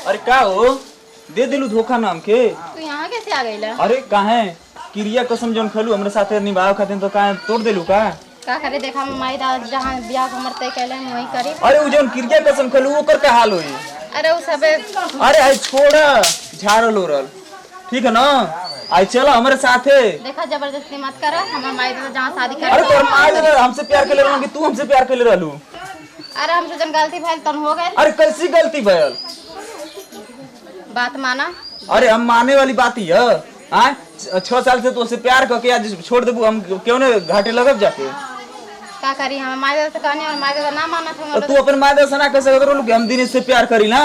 अरे का हो दे दिलू धोखा नाम के। तू यहाँ कैसे आ गईला? अरे काहे क्रिया कसम जोन खलू हमरे साथे निभाव खातिर तो काहे तोड़ देलू का करे देखा माई दा जहाँ ब्याह हमर तय कैले वही करी। अरे उ जोन क्रिया कसम खलू ओकर का हाल होई। अरे उ सबे अरे आई छोड़ झारल ओरल ठीक है ना। आई चलो हमारे साथे। देखा जबरदस्ती मत करा हमर माई दा जहाँ शादी कर। अरे तोर माई दा हमसे प्यार कर ले रहा कि तू हमसे प्यार कर ले रहलू। अरे हमसे जन गलती भइल तन हो गइल। अरे कैसी गलती भइल बात माना। अरे हम माने वाली बात ही है। हाँ 6 साल से तो उससे प्यार करके आज छोड़ देबू हम क्यों ने घाटे लगब जाके। का करी हम माई दा से कहनी और माई दा ना माना था। तू अपन माई दा से ना कैसे करो लोग हम दिन से प्यार करी ना।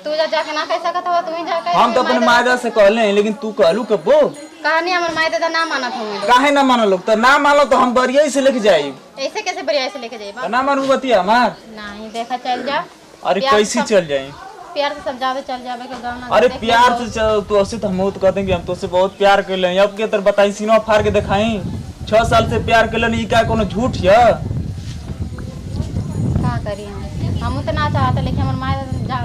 तू जा जाके ना कैसा कहत हो तू ही जा। हम तो अपने माई दा से कहले लेकिन तू कहलू कबो कहानी हमर माई दा ना माना था। काहे ना मानो लोग तो ना मानो तो हम बरिया से लेके जाई। ऐसे कैसे बढ़िया से लेके जाइबा ना मानू बतिया हमार नहीं देखा चल जा। अरे कैसे चल जाए प्यार से समझावे चल जावे के गाँव ना। अरे प्यार से चल तो ऐसे तो हम तो कहते हैं कि हम तो से बहुत प्यार कर ले अब के तर बताई सीनो फाड़ के दिखाई 6 साल से प्यार कर ले का कोनो झूठ है। का करी हम तो ना चाहते लेकिन हमर माई जा।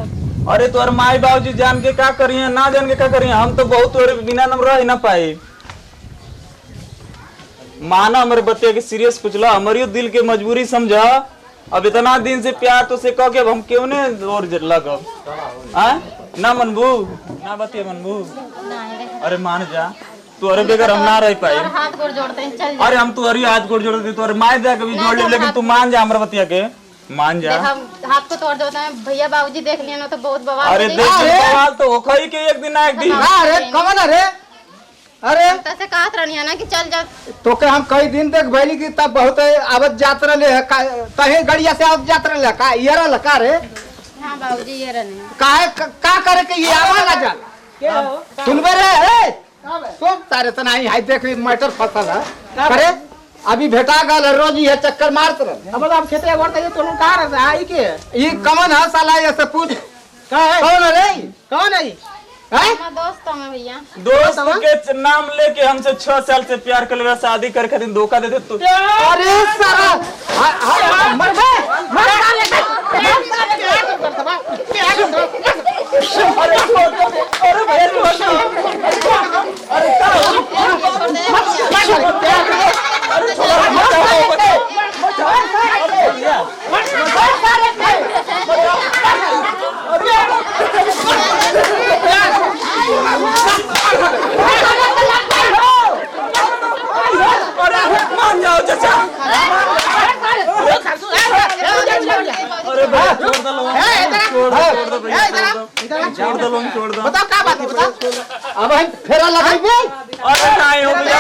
अरे तोर माई बाबूजी जान के का करिए ना जान के का करिए हम तो बहुत तोरे बिना नम रह ना पाए। माना हमारे बच्चे के सीरियस कुछ ला हमारी दिल के मजबूरी समझा। अब इतना दिन से प्यार तो से कह के अब हम क्यों ने और लगब ना मनबू ना बतिया मनबू। अरे मान जा तू अरे बेगर हम ना रह पाए। हाथ गोड़ जोड़ते हैं चल। अरे हम तू अरे हाथ गोड़ जोड़ते तो अरे माय जा के भी जोड़ ले लेकिन तू मान जा हमारे बतिया के मान जा। हम हाथ को तोड़ देते हैं भैया बाबूजी देख लिया ना तो बहुत बवाल। अरे देख बवाल तो होखा ही के एक दिन ना एक दिन। अरे कौन अरे अरे तसे कहत रहनी है ना कि चल जा। तो के हम कई दिन तक भइली कि तब बहुत आवत जात रहले है तहे गड़िया से आवत जात रहले का ये रहल का रे। हां बाबूजी ये रहने काहे का करे के ये आवा ना जा सुनबे रे ए तो तारे त नहीं हाय देख मैटर फसल है करे अभी भेटा गल रोज ये चक्कर मारत रह। अब हम खेते गोड़ के तोनु का रे आई के ई कमन है साला ऐसे पूछ का है कौन रे कौन है हमारा दोस्त है भैया। दोस्त के नाम लेके हमसे 6 साल से प्यार कर ले शादी कर खातिर धोखा दे दे तू। अरे साला मर मर अरे भैया मान जाओ चाचा। अरे भैया छोड़ दो छोड़ दो बताओ का बात है बता। अब हम फेरा लगाइबे। अरे नहीं हो गया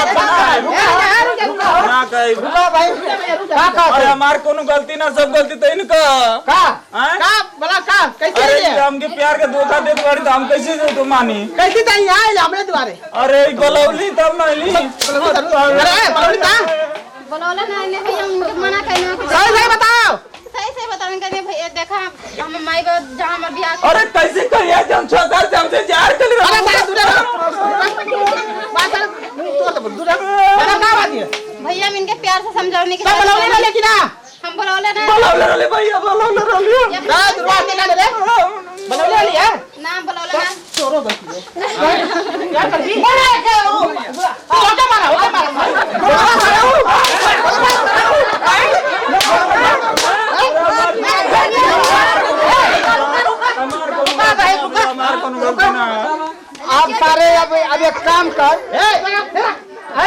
ना कहीं भाई का अरे हमार कोनो गलती ना सब गलती तो इनका का का बोला का कैसे अरे है हमके प्यार के धोखा दे बारी तो हम कैसे दे तो मानी। कैसे तई आए हमरे द्वारे अरे बलौली तब नहीं ली। अरे बोली का बोलौला नहीं ले भैया हम मना कहना सही सही बताओ सही से बताने के भैया देखा हम माई बाप जहां हमर ब्याह। अरे कैसे करिए जब 6 साल से हमसे प्यार कर ले। अरे बात दूर बात तो दूर अरे का बात है भैया हम इनके प्यार से समझाने के सब बोलौले ना लेकिन हम बोलौले ना बलौले रे भैया बलौले रे ना दुर्वास निकाल दे बोलौले लिया ना बोलौले ना चोरो बैठी है क्या कर दी मारे के ओके मारा हमार कोनो गलती ना आप सारे अब एक काम कर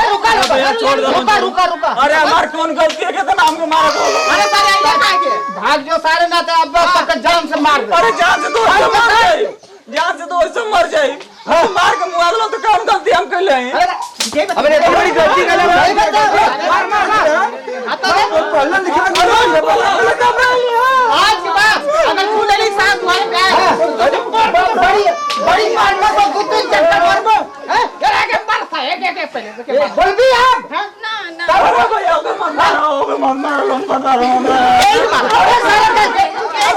रुका रुका अरे हमार कौन गलती है कि हमको मारा दो। अरे सारे आइए काहे भाग जो सारे ना तो अब तक जान से मार दे। अरे जान से तो ऐसे मर जाए जान से तो ऐसे मर जाए हम मार के मुआ दलो तो काम गलती हम कर ले हैं। अबे ये बड़ी गलती कर मार आता है पहले लिखा आज के बाद अगर तू नहीं साथ हुआ बड़ी बड़ी मारना तो गुत्ते चक्कर मारबो हैं जरा के मारता है के पहले बोल भी आप ना ना अरे भैया ओके मत मारो हम बता रहा हूं मैं। एक मार अरे सारे के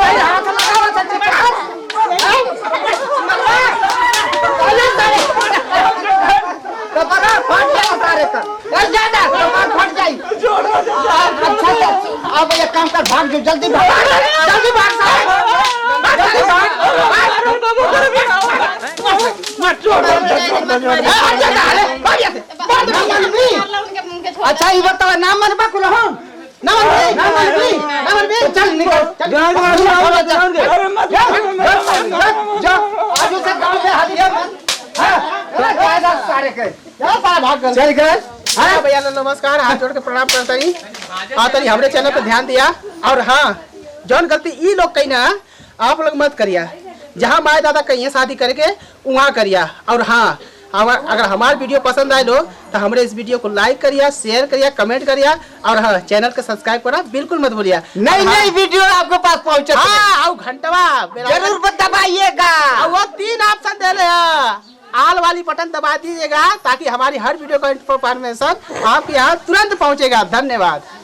भाई हाथ लगाओ सच्ची बात अरे सारे तो बड़ा फट गया सारे का कर ज्यादा तो फट जाई अच्छा अब ये काम कर भाग जो जल्दी भाग सारे अच्छा ये बताओ नाम मनबा को रहो ना मनबी चल निकल आज से गांव में हालिया सारे के भाग चल गए। हाँ भैया नमस्कार, हाथ जोड़ के प्रणाम करता ही। हाँ तनी हमरे चैनल पे ध्यान दिया और हाँ जौन गलती ई लोग कही ना आप लोग मत करिया। जहाँ माए दादा कही शादी करके वहाँ करिया। और हाँ अगर हमारा वीडियो पसंद आए लो तो हमारे इस वीडियो को लाइक करिया, शेयर करिया, कमेंट करिया और हाँ चैनल को सब्सक्राइब करना बिल्कुल मत भूलिया। नई वीडियो आपके पास पहुंचे। हाँ और घंटवा जरूर दबाइएगा। वो 3 ऑप्शन दे रहे हैं, आल वाली बटन दबा दीजिएगा ताकि हमारी हर वीडियो का इन्फॉर्मेशन आपके यहाँ तुरंत पहुँचेगा। धन्यवाद।